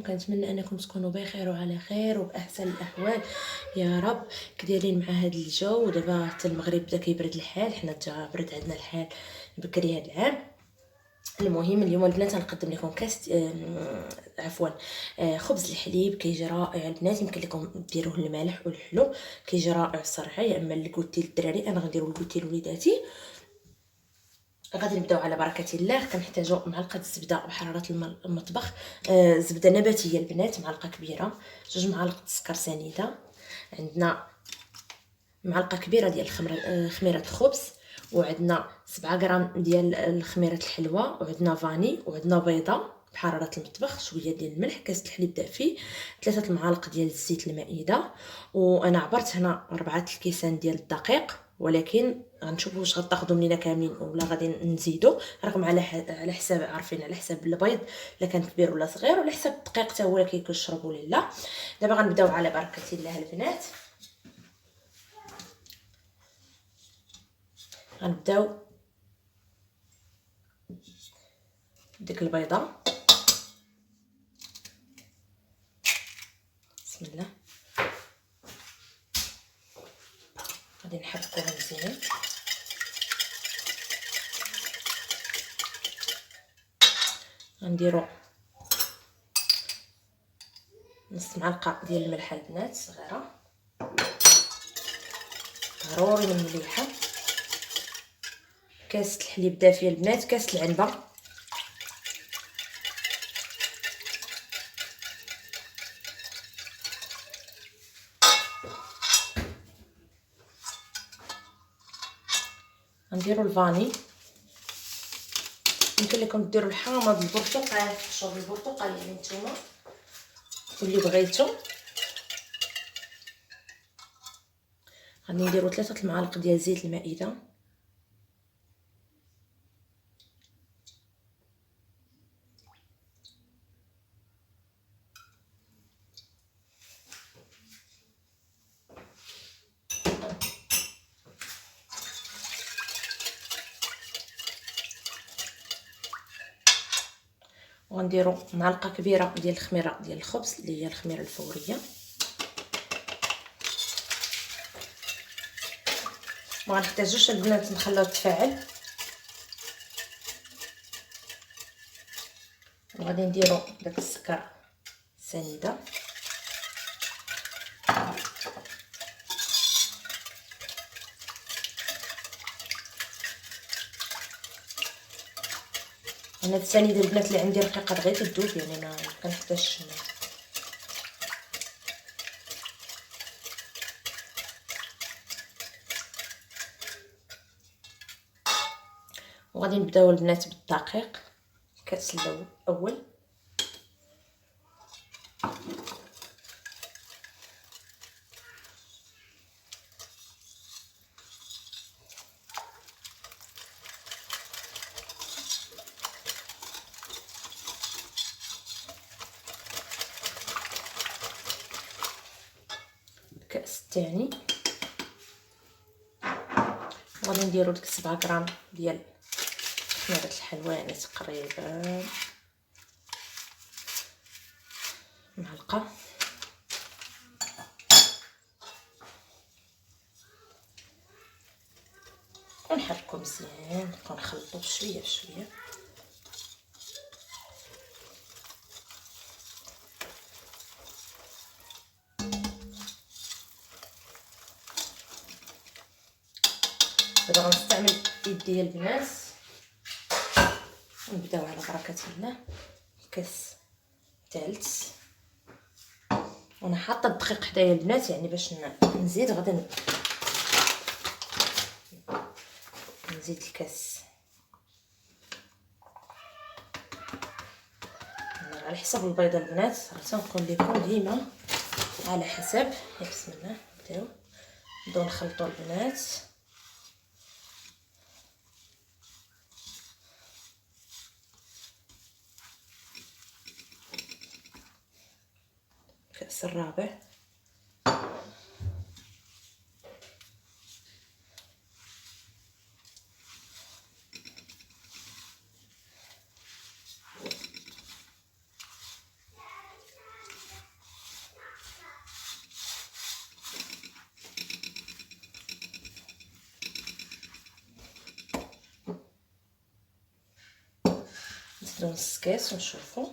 وكنتمنى انكم تكونوا بخير وعلى خير وباحسن الاحوال يا رب. كدايرين مع هذا الجو؟ ودابا حتى المغرب بدا كيبرد الحال، حنا حتى برد عندنا الحال بكري هذا العام. المهم اليوم البنات غنقدم لكم كاس عفوا خبز الحليب كيجي رائع البنات. يمكن لكم ديروه المالح والحلو، كيجي رائع الصراحه، يا اما الكوتي للدراري، انا غنديرو الكوتي لوليداتي. غادي نبداو على بركه الله. كنحتاجو معلقه الزبده بحراره المطبخ، زبده نباتيه البنات معلقه كبيره، 2 معالق سكر سنيده، عندنا معلقه كبيره ديال خميره الخبز، وعندنا 7 غرام ديال الخميره الحلوه، وعندنا فاني، وعندنا بيضه بحراره المطبخ، شويه ديال الملح، كاس الحليب دافي، 3 المعالق ديال الزيت المائده، وانا عبرت هنا 4 الكيسان ديال الدقيق، ولكن غنشوفوا واش غتاخذوا مننا كاملين ولا غادي نزيدوا. راكم على حساب عارفين، على حساب البيض الا كان كبير ولا صغير، وعلى حساب الدقيق حتى هو كيشرب ولا لا. دابا غنبداو على بركه الله البنات. غنبداو ديك البيضه، بسم الله، غادي نحركوها مزيان. غنديرو نص معلقه ديال الملح البنات صغيره، ضروري من المليحه، كاس الحليب دافيه البنات، كاس العنبه، غنديرو الفاني، يمكن لكم ديروا الحامض، البرتقال، شرب البرتقال يعني نتوما واللي بغيتو. غادي نديرو 3 المعالق ديال زيت المائده، وغنديرو معلقه كبيره ديال الخميره ديال الخبز اللي هي الخميره الفوريه. ما غنحتاجوش البنات نخليوها تفاعل. وغادي نديرو داك السكر سنيده، انا السنيده البنات اللي عندي رقيقه دغيا تذوب، يعني ما كنحتاجش. وغادي نبداو البنات بالدقيق، كاس الاول، الكاس الثاني، وغادي نديرو ديك 7 غرام ديال خميره الحلوى، يعني تقريبا معلقه، ونحركو مزيان، نبقاو نخلطو بشويه بشويه. دابا غنستعمل يدي البنات ونبداو على بركه الله. الكاس الثالث، وانا حاطه الدقيق حدايا البنات يعني باش نزيد، غادي نزيد الكاس على حسب البيضه البنات. غنقول لكم ديما على حسب. بسم الله، نبداو نخلطوا البنات. الكاس الرابع، نديرو نص كاس ونشوفو.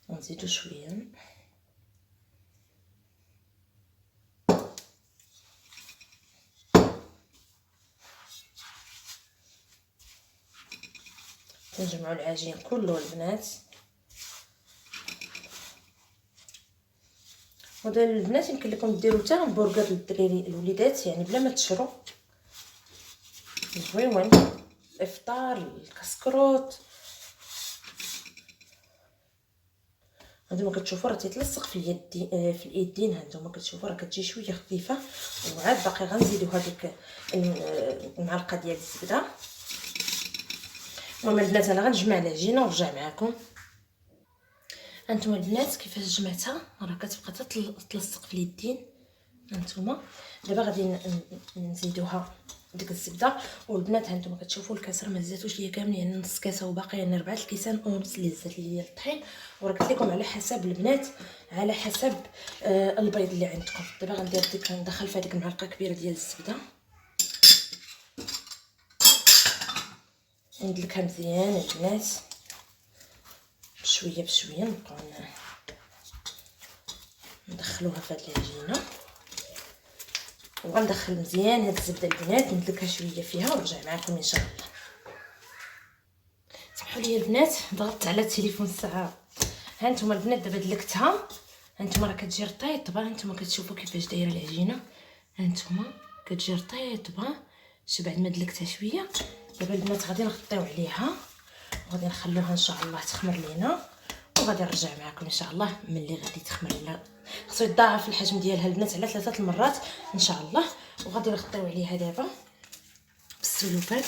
ونزيدو شويه. نجمعوا العجين كله البنات. وهذا البنات يمكن لكم ديروا حتى همبرغر للدراري الوليدات، يعني بلا ما تشرو، زويون الافطار الكسكروط. هانتوما كتشوفوا راه تيتلصق في اليد في الايدين. هانتوما كتشوفوا راه كتجي شويه خفيفه، وعاد باقي غنزيدو هذيك المعلقه ديال الزبده. المهم البنات انا غنجمع العجينه ونرجع معكم. هانتوما البنات كيفاش جمعتها، راه كتبقى تلصق في اليدين. هانتوما دابا غادي نزيدوها ديك الزبده. والبنات هانتوما كتشوفوا الكاس راه ما زادتوش ليا كامل، يعني نص كاسه وباقي يعني 4 الكيسان ونص اللي زادت ليا الطحين. وراه قلت لكم على حسب البنات، على حسب البيض اللي عندكم. دابا غندير ديك، ندخل في هذيك المعلقه كبيره ديال الزبده وندلكها مزيان البنات بشويه بشويه. نبقاو ندخلوها في هاد العجينه، وغندخل مزيان هاد الزبده البنات، ندلكها شويه فيها ونرجع معكم ان شاء الله. سمحوا لي البنات ضغطت على التليفون الساعه. هانتوما البنات دابا دلكتها. هانتوما راه كتجي رطيطبه. هانتوما كتشوفوا كيفاش دايره العجينه. هانتوما كتجي رطيطبه بعد ما دلكتها شويه. دابا البنات غادي نغطيو عليها وغادي نخلوها ان شاء الله تخمر لينا، وغادي نرجع معكم ان شاء الله ملي غادي تخمر لنا. خصو يتضاعف الحجم ديالها البنات على 3 المرات ان شاء الله. وغادي نغطيو عليها دابا بالسلوفان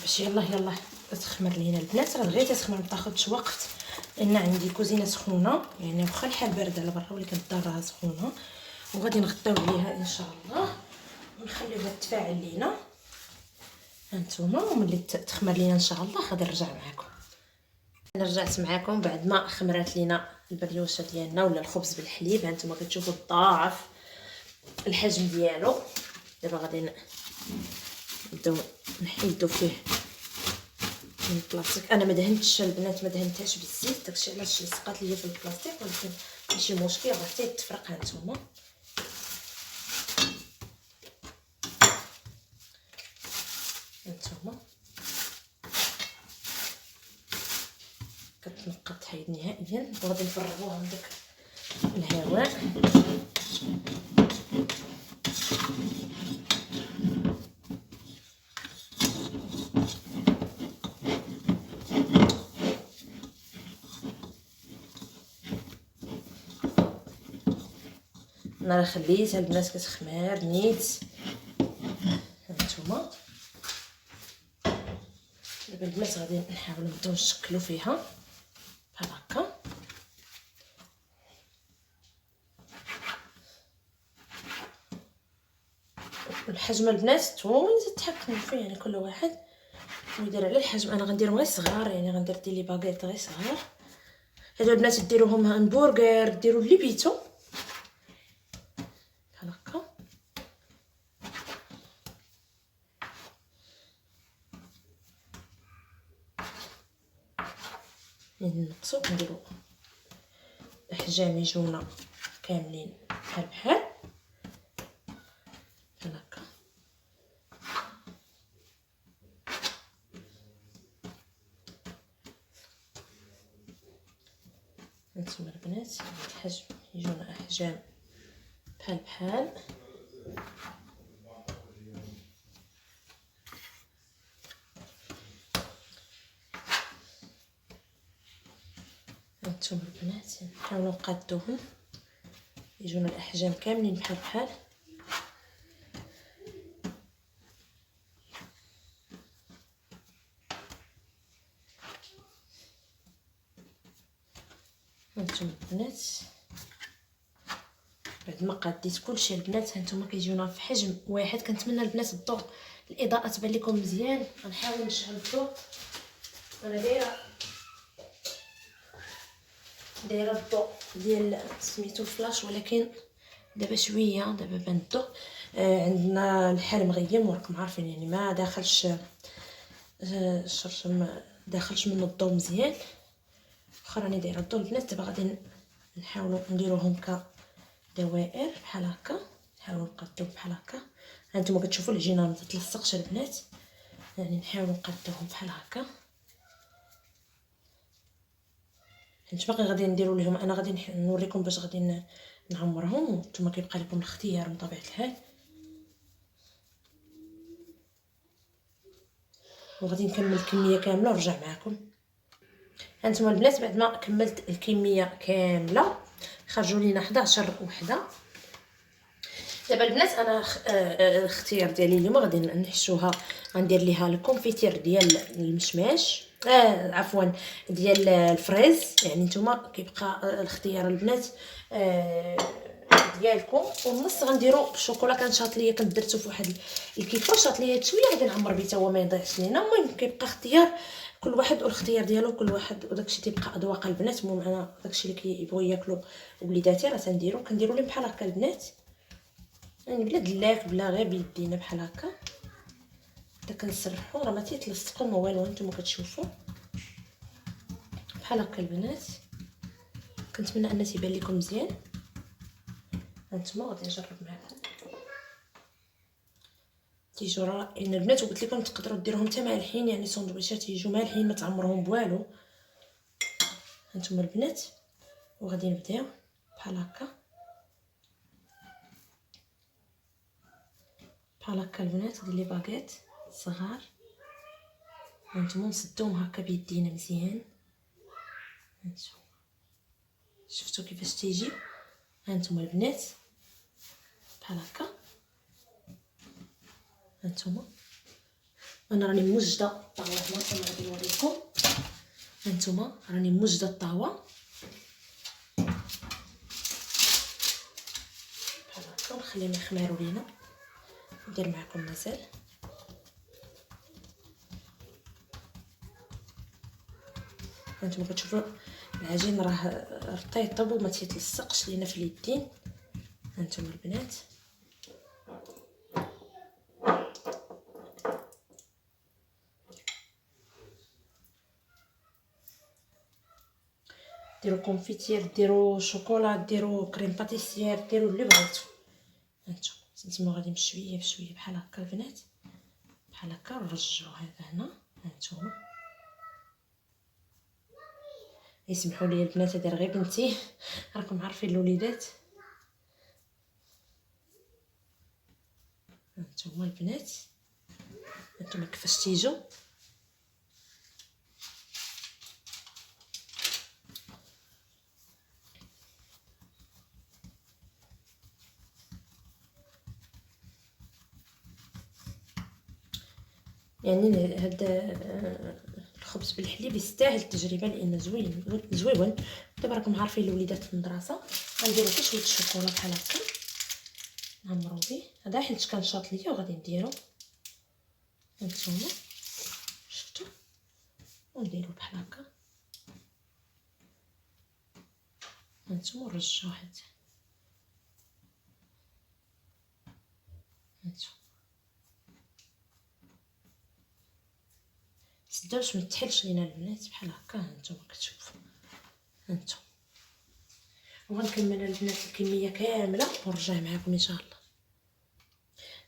باش يلا تخمر لينا البنات. راه دغيا تخمر، ما تاخذش وقت، لان عندي كوزينه سخونه، يعني واخا الحال بارد على برا ولكن الدار راها سخونه. وغادي نغطيو عليها ان شاء الله ونخليوها تفاعل لينا. هانتوما وملي تخمر لينا ان شاء الله غادي نرجع معكم. انا رجعت معكم بعد ما خمرات لينا البريوشه ديالنا ولا الخبز بالحليب. هانتوما كتشوفوا تضاعف الحجم ديالو. دابا غادي نبداو نحيدو فيه من البلاستيك. انا ما دهنتش البنات، ما دهنتهاش بالزيت، داكشي علاش لصقات ليا في البلاستيك، ولكن ماشي مشكل، راه حتى تفرق. هانتوما كتنقط حيد نهائيا. وغادي نفرغوها من داك الهواء. انا راه خليتها البنات كتخمر نيت. هانتوما دابا البنات غادي نحاولوا نبداو نشكلوا فيها بحال هكا. الحجم البنات نتوما اللي تتحكموا فيه، يعني كل واحد يدير على الحجم. انا غنديرهم غير صغار، يعني غندير ديال لي باغيط غير صغار. هادو البنات ديروهم همبرغر، ديروا اللي بيتو بحال هكا. نقصو نديرو احجام يجونا كاملين بحال بحال هكا. هانتوما البنات الحجم يجونا احجام بحال بحال. هانتوما البنات نحاولوا نقادوهم يجونا الاحجام كاملين بحال بحال. هانتوما البنات بعد ما قاديت كلشي البنات، هانتوما كيجيونا في حجم واحد. كنتمنى البنات الضوء الاضاءه تبان لكم مزيان. غنحاول نشعل الضوء. انا دايره الضوء ديال سميتو الفلاش، ولكن دابا شويه دابا بان الضوء. عندنا الحال مغيم وراكم عارفين، يعني ما داخلش الشرش، ما داخلش منه الضوء مزيان. واخا راني دايره الضوء البنات. دابا غادي نحاولوا نديروهم كدوائر بحال هكا، نحاولوا نقادوهم بحال هكا. هانتوما كتشوفوا العجينه ما تتلصقش البنات، يعني نحاولوا نقادوهم بحال هكا. حيت باقي غادي نديروا لهم، انا غادي نوريكم باش غادي نعمرهم، وانتم كيبقى لكم الاختيار من طبيعه الحال. وغادي نكمل الكميه كامله ونرجع معكم. هانتوما البنات بعد ما كملت الكميه كامله خرجوا لينا 11 وحده. دابا البنات انا الاختيار ديالي اليوم غادي نحشوها، غندير ليها الكونفيتير ديال المشماش، عفوا ديال الفريز. يعني نتوما كيبقى الاختيار البنات ديالكم. والنص غنديروا بالشوكولا كان شاطليه، كنت درتو في واحد الكيفه شاطليه شويه، غادي نعمر بيه تا هو ما يضيعش لينا. المهم كيبقى اختيار كل واحد والاختيار ديالو كل واحد، وداكشي تيبقى اذواق البنات. المهم انا داكشي اللي كيبغيو ياكلوا وليداتي راه كنديروا لهم بحال هكا البنات، يعني بلا دلاك بلا غير بيدينا بحال هكا. حتى كنسرحوا راه ما تيتلصقوا ما والو. نتوما كتشوفوا بحال هكا البنات. كنتمنى ان تيبان لكم مزيان. هانتوما غادي نجرب معكم. تيجوا رائعين البنات، وقلت لكم تقدروا ديروهم حتى مالحين، يعني سندويشات يجوا مالحين ما تعمرهم بوالو. هانتوما البنات وغادي نبداو بحال هكا بحال هكا البنات. دير لي باغيت صغار، هانتوما نسدوهم هكا بيدينا مزيان. هانتوما شفتوا كيفاش تيجي. هانتوما البنات بحال هكا. هانتوما انا راني موجده الطاوه هنا، انا غادي نوريكم. هانتوما راني موجده الطاوه بحال هكا، ونخليهم يخمروا لينا. ندير معكم مازال. هانتوما كتشوفوا العجين راه رطيطب وما تيتلصقش لينا في اليدين. هانتوما البنات ديروا كونفيتير، ديروا شوكولا، ديروا كريم باتيسير، ديروا اللي بغيتو. هانتوما غادي بشويه بشويه بحال هكا البنات، بحال هكا. نرجعوا هذا هنا. هانتوما يسمحوا لي البنات هذه غير بنتي، راكم عارفين الوليدات. هانتوما البنات هانتوما كيفاش تيجوا. يعني هذا الخبز بالحليب يستاهل التجربه لان زويون. دابا راكم عارفين الوليدات في المدرسه غنديروا حتى شويه الشوكولا بحال هكا نعمروا به. هذا حيت كان شاط ليا وغادي نديرو. هانتوما شفتوا، ونديرو بحال هكا. هانتوما نرجعوا هاد. هانتوما سداوش ما تحلش لينا البنات بحال هكا. هانتوما كتشوفوا. هانتوما وغنكمل البنات الكميه كامله ونرجع معكم ان شاء الله.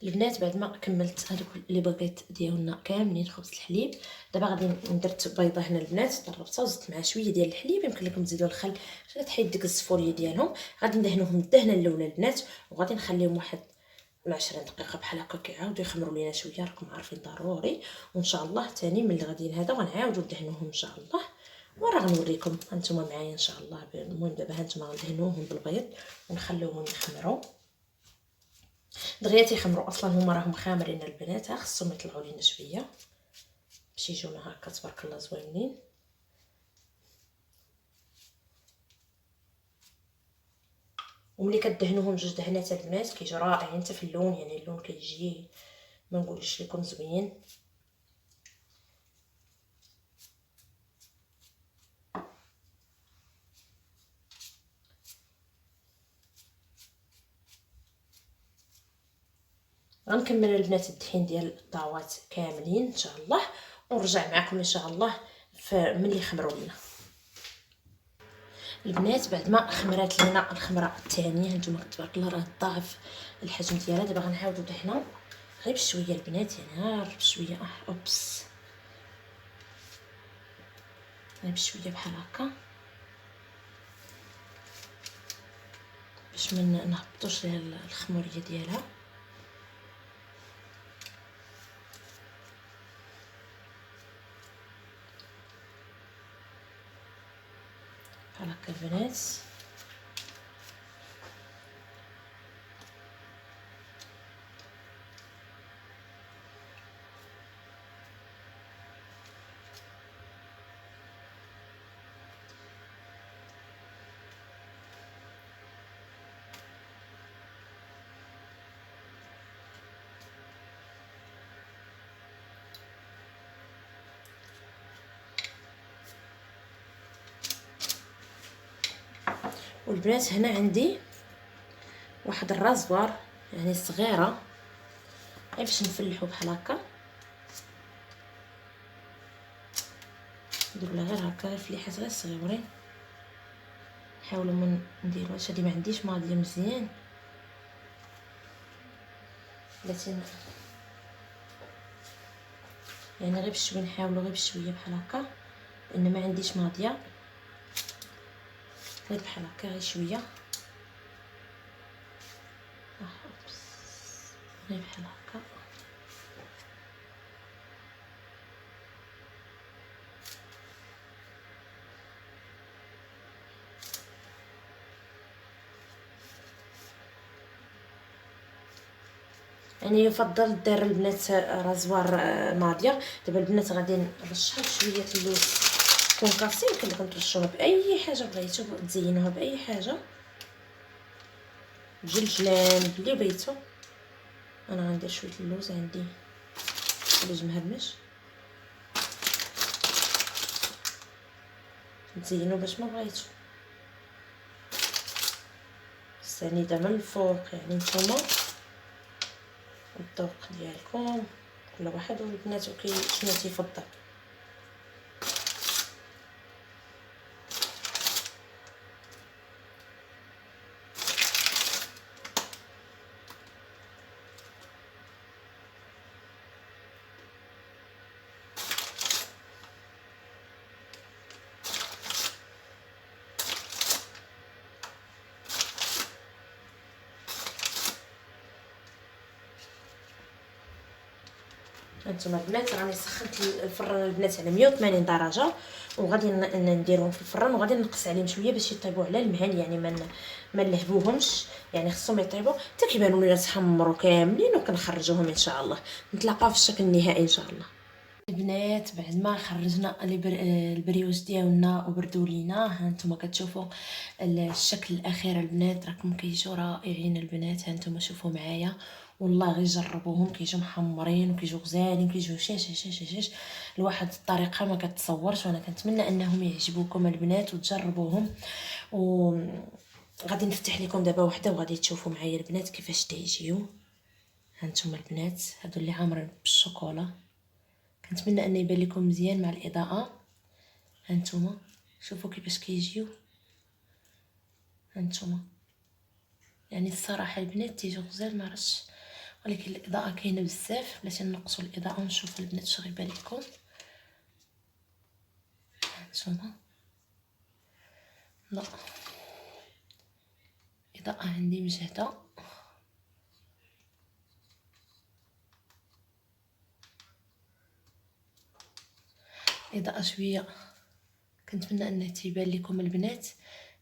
البنات بعد ما كملت هذوك لي باغيت ديالنا كاملين خبز الحليب، دابا غادي درت بيضه هنا البنات ضربتها وزدت معها شويه ديال الحليب. يمكن لكم تزيدوا الخل باش تحيد ديك الصفوريه ديالهم. غادي ندهنوهم الدهنه الاولى البنات، وغادي نخليهم واحد 20 دقيقه بحال هكا كيعاودوا يخمروا لينا شويه. راكم عارفين ضروري. وان شاء الله ثاني من الغدين هذا غنعاودوا ندهنوهم ان شاء الله، وراه غنوريكم. هانتوما معايا ان شاء الله. المهم دابا هانتوما غندهنوهم بالبيض ونخليوهم يخمروا دغيا. تيخمروا اصلا هما راهم خامرين البنات، خصهم يطلعوا لينا شويه باش يجونا هكا تبارك الله زوينين. وملي كدهنوهم جوج دهنات البنات كيجي رائعين حتى في اللون، يعني اللون كيجي ما نقولش لكم زوين. غنكمل البنات الدحين ديال الطاوات كاملين ان شاء الله، ونرجع معكم ان شاء الله ملي يخمروا لنا البنات. بعد ما خمرات لنا الخمره الثانيه، هانتوما تبارك الله راه ضاعف الحجم ديالها. دابا غنحاولوا حنا غير بشويه البنات، يعني غير بشويه. اوبس، غير بشويه بحال هكا باش ما نهبطوش ليها الخموريه ديالها. بحال هكا البنات. والبنات هنا عندي واحد الرازوار يعني صغيره، غير باش نفلحو بحال هكا. نديرو لها غير هكا فليحات غير صغيورين. نحاولوا ما نديروهاش، هادي ما عنديش ماضيه مزيان، بلاتي يعني غير بشويه. نحاولوا غير بشويه بحال هكا، لان ما عنديش ماضيه. غير بحال هكا غير شويه. غير بحال هكا. يعني يفضل دير البنات رازوار ماضيه. دابا البنات غادي نرشها بشويه اللوز كونكاسي. يمكن لكم ترشوها باي حاجه بغيتو، تزينوها باي حاجه، بجلجلان باللي بغيتو. انا غندير شويه اللوز، عندي لوز مهرمش. تزينو باش ما بغيتو. السنيده من الفوق، يعني نتوما الذوق ديالكم، كل واحد والبنات شنو تيفضل. هانتوما البنات راني سخنت الفران البنات على 180 درجه، وغادي نديرهم في الفران، وغادي نقص عليهم شويه باش يطيبوا على المهل. يعني ما نلهبوهمش، يعني خصهم يطيبوا حتى كيبانوا لينا تحمروا كاملين، وكنخرجوهم ان شاء الله. نتلاقاو في الشكل النهائي ان شاء الله. البنات بعد ما خرجنا البريوش ديالنا وبردوا لينا، هانتوما كتشوفوا الشكل الاخير. البنات راكم كيجيو رائعين البنات، هانتوما شوفوا معايا والله غير جربوهم، كيجيو محمرين وكيجيو غزالين، كيجيو شاش لواحد الطريقه ما كتصورش. وانا كنتمنى انهم يعجبوكم البنات وتجربوهم. و غادي نفتح لكم دابا وحده وغادي تشوفوا معايا البنات كيفاش تيجيو. هانتوما البنات هادو اللي عامرين بالشوكولا، كنتمنى ان يبان لكم مزيان مع الاضاءه. هانتوما شوفوا كيفاش كيجيو. هانتوما يعني الصراحه البنات تيجيو غزال، ما عرفتش، ولكن الاضاءه كاينه بزاف. بلاتي نقصوا الاضاءه ونشوف البنات اش غيبان لكم. هانتوما لا، الاضاءه عندي مجهده. الاضاءه شويه، كنتمنى انه تيبان لكم البنات.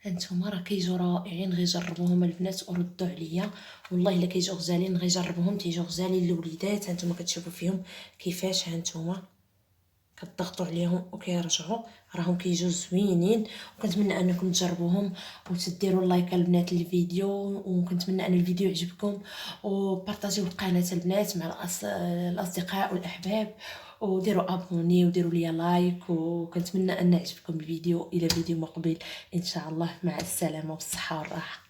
هانتوما راه كيجيو رائعين، غير جربوهم البنات وردوا عليا. والله الا كيجيو غزالين غير جربوهم، تيجيو غزالين الوليدات. هانتوما كتشوفوا فيهم كيفاش. هانتوما كتضغطوا عليهم وكيرجعوا، راهم كيجيو زوينين. وكنتمنى انكم تجربوهم وتديروا لايك البنات للفيديو، وكنتمنى ان الفيديو يعجبكم، وبارطاجيو القناه البنات مع الاصدقاء والاحباب، وديروا ابوني وديروا لي لايك. وكنتمنى ان يعجبكم الفيديو. الى فيديو مقبل ان شاء الله، مع السلامه والصحه والراحه.